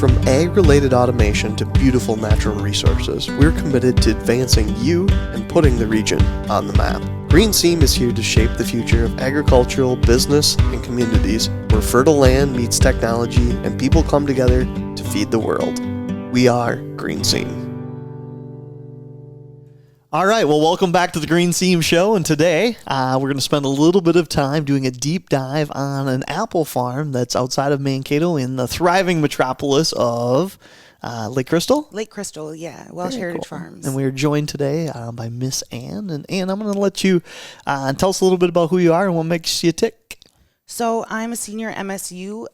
From ag-related automation to beautiful natural resources, we're committed to advancing you and putting the region on the map. GreenSeam is here to shape the future of agricultural, business, and communities where fertile land meets technology and people come together to feed the world. We are GreenSeam. All right, well, welcome back to the GreenSeam Show, and today we're going to spend a little bit of time doing a deep dive on an apple farm that's outside of Mankato in the thriving metropolis of Lake Crystal? Lake Crystal, yeah, Welsh Heritage Farms. And we are joined today by Miss Ann. And Ann, I'm going to let you tell us a little bit about who you are and what makes you tick. So I'm a senior at MSU.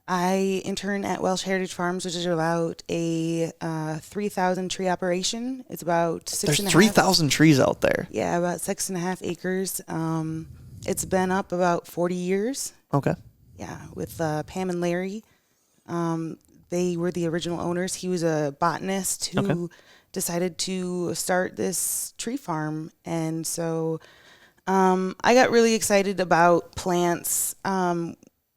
I intern at Welsh Heritage Farms, which is about a 3,000 tree operation. It's about There's 3,000 trees out there. Yeah, about 6.5 acres. It's been up about 40 years. Okay. Yeah, with Pam and Larry. They were the original owners. He was a botanist who decided to start this tree farm. And so I got really excited about plants.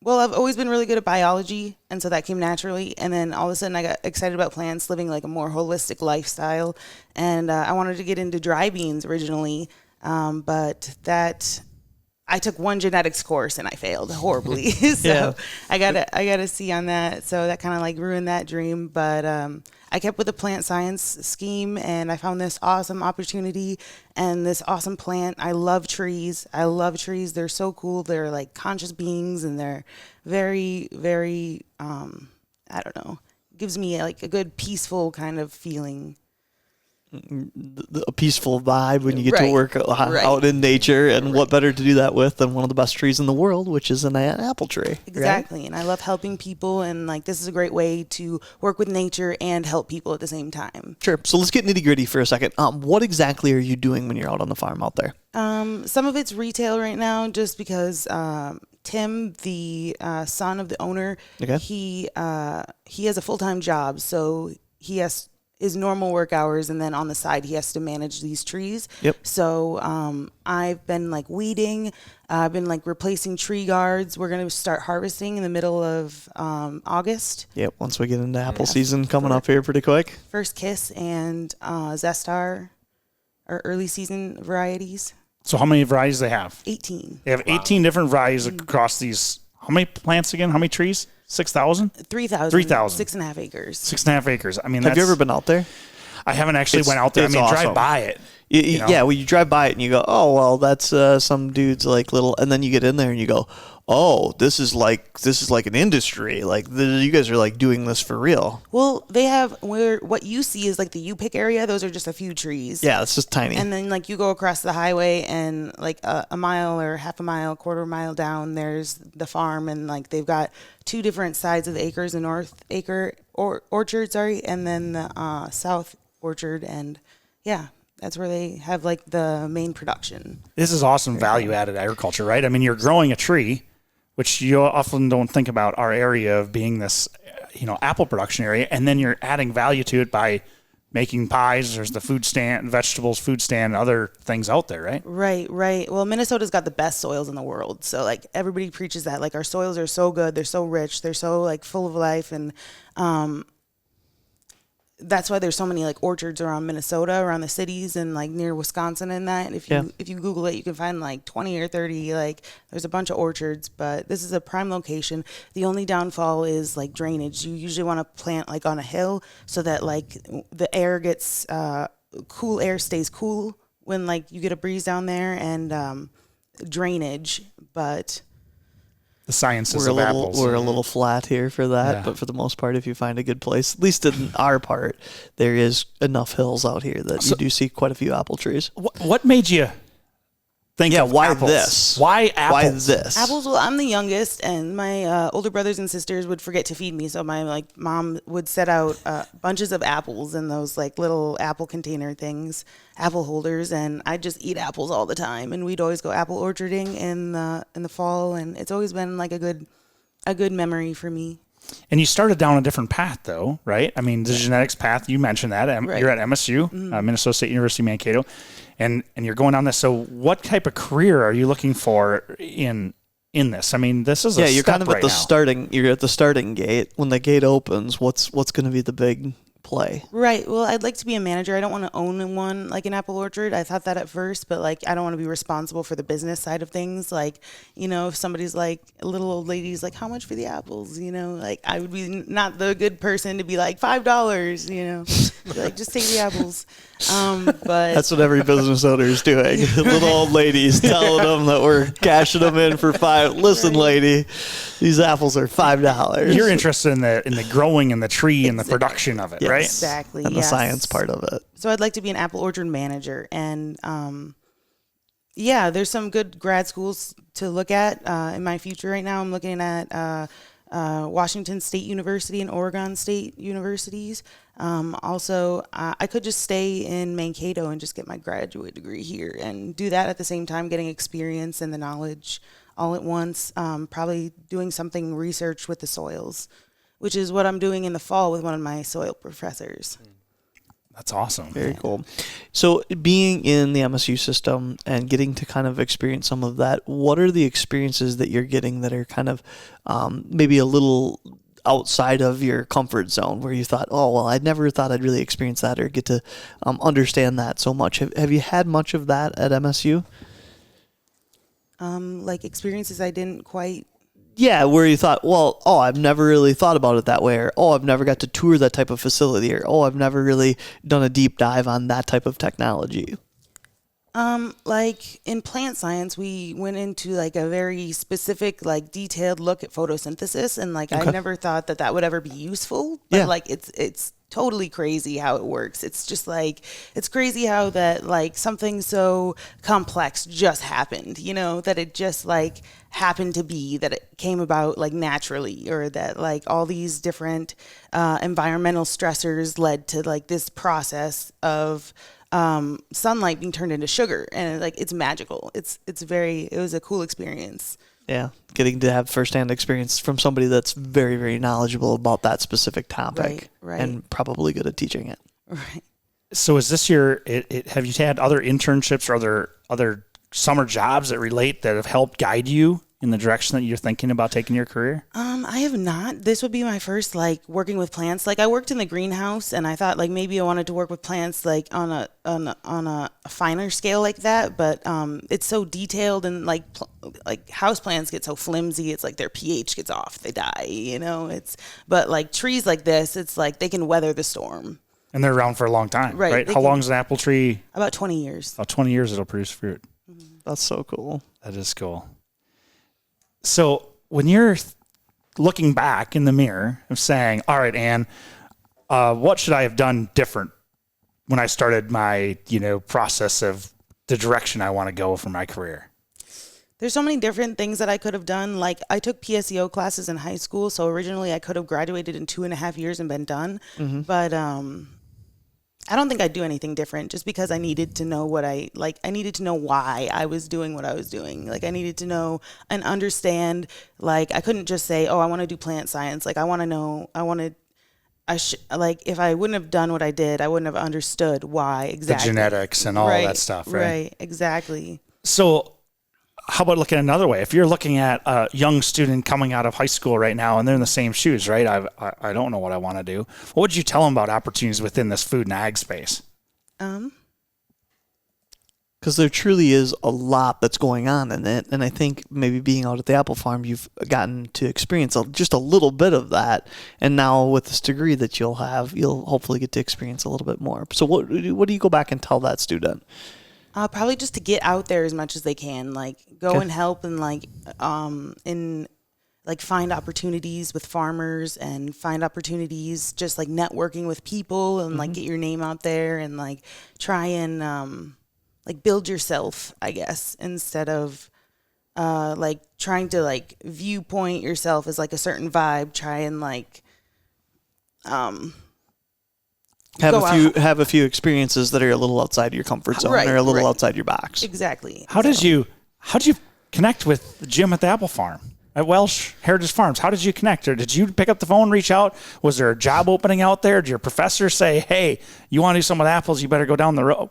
Well, I've always been really good at biology, and so that came naturally. And then all of a sudden I got excited about plants, living like a more holistic lifestyle. And I wanted to get into dry beans originally, but I took one genetics course and I failed horribly. So I got a C on that. So that kind of like ruined that dream. But I kept with the plant science scheme, and I found this awesome opportunity and this awesome plant. I love trees. They're so cool. They're like conscious beings, and they're very, very, I don't know, gives me like a good peaceful kind of feeling. A peaceful vibe when you get to work out in nature, and what better to do that with than one of the best trees in the world, which is an apple tree. Exactly. Right? And I love helping people, and like this is a great way to work with nature and help people at the same time. Sure. So let's get nitty gritty for a second. What exactly are you doing when you're out on the farm out there? Some of it's retail right now, just because Tim, the son of the owner, he has a full-time job, so he has his normal work hours, and then on the side he has to manage these trees. So I've been like weeding, I've been like replacing tree guards. We're going to start harvesting in the middle of August. Once we get into apple season coming up here pretty quick. First Kiss and Zestar are early season varieties. So how many varieties do they have? 18. They have 18 different varieties across these. How many plants again? How many trees? 6,000? 3,000. 3,000. 6.5 acres. 6.5 acres. I mean, have you ever been out there? I haven't actually went out there. I mean, awesome. drive by it. Yeah, well, you drive by it and you go, oh, well, that's some dude's like little, and then you get in there and you go, oh, this is like an industry. Like you guys are like doing this for real. Well, they have what you see is like the U-pick area. Those are just a few trees. Yeah, it's just tiny. And then like you go across the highway, and like a mile or half a mile, quarter mile down, there's the farm, and like they've got two different sides of the acres, the north acre orchard, and then the south orchard, and yeah. That's where they have like the main production. This is awesome value-added agriculture, right? I mean, you're growing a tree, which you often don't think about our area of being this, apple production area, and then you're adding value to it by making pies. There's the food stand, vegetables, food stand, and other things out there, right? Right. Well, Minnesota's got the best soils in the world. So like everybody preaches that. Like our soils are so good. They're so rich. They're so like full of life. And that's why there's so many like orchards around Minnesota, around the cities, and like near Wisconsin and that. If you Google it, you can find like 20 or 30, like there's a bunch of orchards, but this is a prime location. The only downfall is like drainage. You usually want to plant like on a hill so that like the air gets, cool air stays cool when like you get a breeze down there, and drainage, but the sciences of apples. We're a little flat here for that, but for the most part, if you find a good place, at least in our part, there is enough hills out here that you do see quite a few apple trees. What made you think of why apples? this? Why apples? Why this? Apples, well, I'm the youngest, and my older brothers and sisters would forget to feed me, so my mom would set out bunches of apples in those like little apple container things, apple holders, and I'd just eat apples all the time. And we'd always go apple orcharding in the fall, and it's always been like a good memory for me. And you started down a different path, though, right? I mean, the genetics path, you mentioned that. You're at MSU, Minnesota State University, Mankato, and you're going on this. So what type of career are you looking for in in this? I mean, this is a you're step kind of at right the now. starting. You're at the starting gate. When the gate opens, what's going to be the big play? Right. Well, I'd like to be a manager. I don't want to own one like an apple orchard. I thought that at first, but like I don't want to be responsible for the business side of things. Like, you know, if somebody's like a little old lady's like, how much for the apples? You know, like I would be not the good person to be like $5. You know, be like just take the apples. But That's what every business owner is doing. Little old ladies telling them that we're cashing them in for $5. Listen, lady, these apples are $5. You're interested in the growing and the tree and the production of it, Yes. right? exactly, and the yes. science part of it. So I'd like to be an apple orchard manager, and yeah, there's some good grad schools to look at in my future. Right now, I'm looking at Washington State University and Oregon State Universities. Also, I could just stay in Mankato and just get my graduate degree here and do that at the same time, getting experience and the knowledge all at once. Probably doing something research with the soils, which is what I'm doing in the fall with one of my soil professors. That's awesome. Very cool. So being in the MSU system and getting to kind of experience some of that, what are the experiences that you're getting that are kind of maybe a little outside of your comfort zone where you thought, oh, well, I never thought I'd really experience that or get to understand that so much. Have you had much of that at MSU? Like experiences I didn't quite. Yeah, where you thought, well, oh, I've never really thought about it that way, or oh, I've never got to tour that type of facility, or oh, I've never really done a deep dive on that type of technology. Like in plant science, we went into like a very specific, like detailed look at photosynthesis, and like I never thought that would ever be useful. But Yeah. like it's totally crazy how it works. It's just like it's crazy how that like something so complex just happened. You know, that it just like happened to be that it came about like naturally, or that like all these different environmental stressors led to like this process of sunlight being turned into sugar, and like it's magical. It was a cool experience. Yeah, getting to have firsthand experience from somebody that's very, very knowledgeable about that specific topic, Right. and probably good at teaching it. Right. So is this have you had other internships or other summer jobs that have helped guide you in the direction that you're thinking about taking your career? I have not. This would be my first like working with plants. Like I worked in the greenhouse, and I thought like maybe I wanted to work with plants like on a finer scale like that. But it's so detailed, and like house plants get so flimsy. It's like their pH gets off, they die. You know. But like trees like this, it's like they can weather the storm. And they're around for a long time, right? How long is an apple tree? About 20 years. About 20 years it'll produce fruit. That's so cool. That is cool. So when you're looking back in the mirror of saying, all right, Ann, what should I have done different when I started my, process of the direction I want to go for my career? There's so many different things that I could have done. Like I took PSEO classes in high school. So originally I could have graduated in 2.5 years and been done. Mm-hmm. But I don't think I'd do anything different, just because I needed to know I needed to know why I was doing what I was doing. Like I needed to know and understand, like I couldn't just say, oh, I want to do plant science. Like I want to know, if I wouldn't have done what I did, I wouldn't have understood why exactly. The genetics and all that stuff, right? Right, exactly. So how about looking another way? If you're looking at a young student coming out of high school right now and they're in the same shoes, right? I don't know what I want to do. What would you tell them about opportunities within this food and ag space? Because there truly is a lot that's going on in it. And I think maybe being out at the apple farm, you've gotten to experience just a little bit of that. And now with this degree that you'll have, you'll hopefully get to experience a little bit more. So what do you go back and tell that student? Probably just to get out there as much as they can, like go and help and find opportunities with farmers and find opportunities just like networking with people and like get your name out there and like try and like build yourself, I guess, instead of like trying to like viewpoint yourself as like a certain vibe. Try and like have a few experiences that are a little outside your comfort zone or a little outside your box. Exactly. How did you connect with Jim at the apple farm at Welsh Heritage Farms? How did you connect? Or did you pick up the phone, reach out? Was there a job opening out there? Did your professor say, hey, you want to do some with apples? You better go down the road?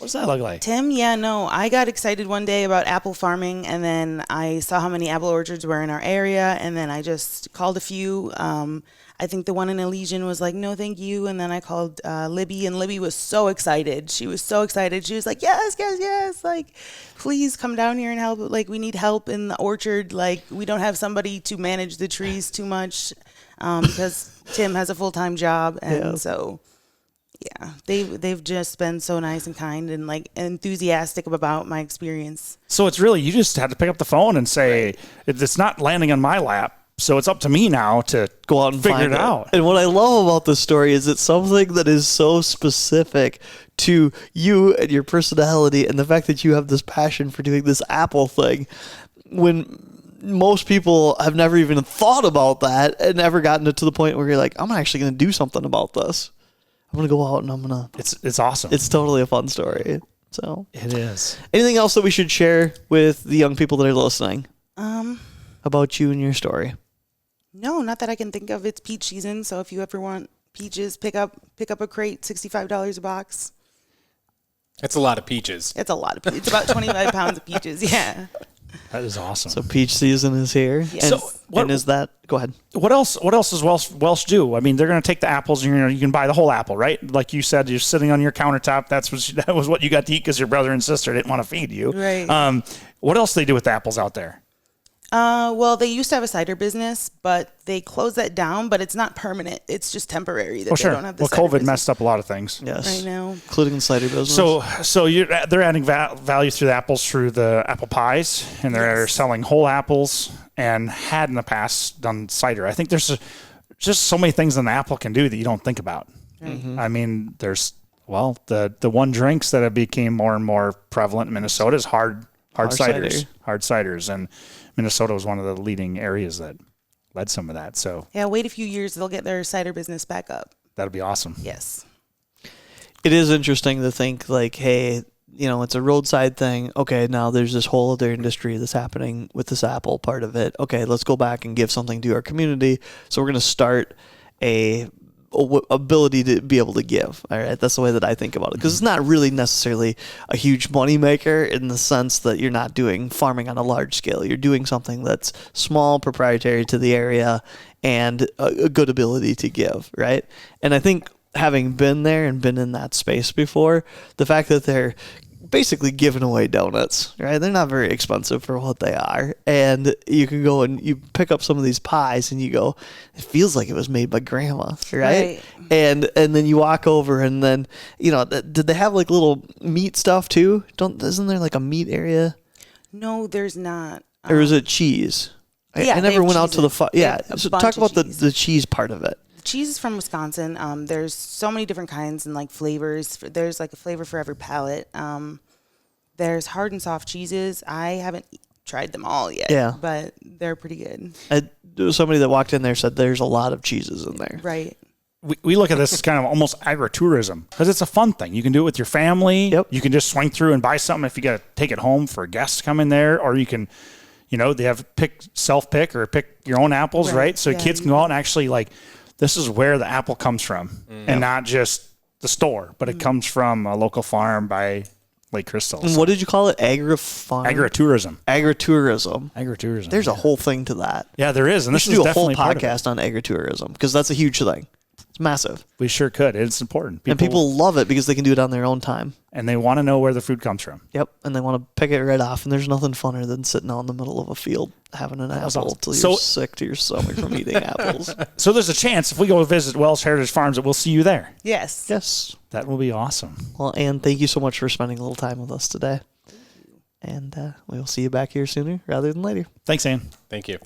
What's that look like? Tim, yeah, no, I got excited one day about apple farming, and then I saw how many apple orchards were in our area, and then I just called a few. I think the one in Elysian was like, no, thank you. And then I called Libby, and Libby was so excited. She was so excited. She was like, yes, yes, yes. Like, please come down here and help. Like, we need help in the orchard. Like, we don't have somebody to manage the trees too much because Tim has a full-time job. And so, yeah, they've just been so nice and kind and, like, enthusiastic about my experience. So it's really, you just had to pick up the phone and say, it's not landing on my lap. So it's up to me now to go out and figure find it out. And what I love about this story is it's something that is so specific to you and your personality and the fact that you have this passion for doing this apple thing when most people have never even thought about that and never gotten it to the point where you're like, I'm actually going to do something about this. I'm going to go out and I'm going to... It's awesome. It's totally a fun story. So it is. Anything else that we should share with the young people that are listening about you and your story? No, not that I can think of. It's peach season, so if you ever want peaches, pick up a crate, $65 a box. That's a lot of peaches. It's a lot of peaches. It's about 25 pounds of peaches, yeah. That is awesome. So peach season is here. Yeah. And is that... Go ahead. What else does Welsh do? I mean, they're going to take the apples and you can buy the whole apple, right? Like you said, you're sitting on your countertop. That was what you got to eat because your brother and sister didn't want to feed you. Right. What else do they do with the apples out there? Well, they used to have a cider business, but they closed that down, but it's not permanent. It's just temporary. That Sure. They don't have the Well, cider COVID business messed up a lot of things. Yes. right now. Including the cider business. So they're adding value through the apples through the apple pies, and they're selling whole apples and had in the past done cider. I think there's just so many things an apple can do that you don't think about. Mm-hmm. I mean, there's the one drinks that have became more and more prevalent in Minnesota is hard ciders. Hard ciders, and Minnesota was one of the leading areas that led some of that. So yeah, wait a few years, they'll get their cider business back up. That'll be awesome. Yes. It is interesting to think like, hey, it's a roadside thing. Okay, now there's this whole other industry that's happening with this apple part of it. Okay, let's go back and give something to our community. So we're going to start a ability to be able to give. All right, that's the way that I think about it, because it's not really necessarily a huge money maker in the sense that you're not doing farming on a large scale. You're doing something that's small, proprietary to the area, and a good ability to give, right? And I think having been there and been in that space before, the fact that they're basically giving away donuts, right? They're not very expensive for what they are. And you can go and you pick up some of these pies and you go, it feels like it was made by grandma, right? And then you walk over and then, did they have like little meat stuff too? Isn't there like a meat area? No, there's not. Or is it cheese? I never went out to the... So talk about the cheese part of it. Cheese is from Wisconsin. There's so many different kinds and like flavors. There's like a flavor for every palate. There's hard and soft cheeses. I haven't tried them all yet, but they're pretty good. There was somebody that walked in there said there's a lot of cheeses in there. Right. We look at this as kind of almost agritourism because it's a fun thing. You can do it with your family. Yep. You can just swing through and buy something if you got to take it home for guests to come in there, or you can, they have self-pick or pick your own apples, right? So kids can go out and actually this is where the apple comes from and not just the store, but it comes from a local farm by Lake Crystal. And what did you call it? Agritourism. Agritourism. There's a whole thing to that. Yeah, there is. And this should is do a whole definitely podcast on agritourism because that's a huge thing. It's massive. We sure could. It's important. And people love it because they can do it on their own time. And they want to know where the food comes from. Yep. And they want to pick it right off. And there's nothing funner than sitting out in the middle of a field having an apple till you're sick to your stomach from eating apples. So there's a chance if we go visit Welsh Heritage Farms that we'll see you there. Yes. Yes. That will be awesome. Well, Anne, thank you so much for spending a little time with us today. And we will see you back here sooner rather than later. Thanks, Anne. Thank you.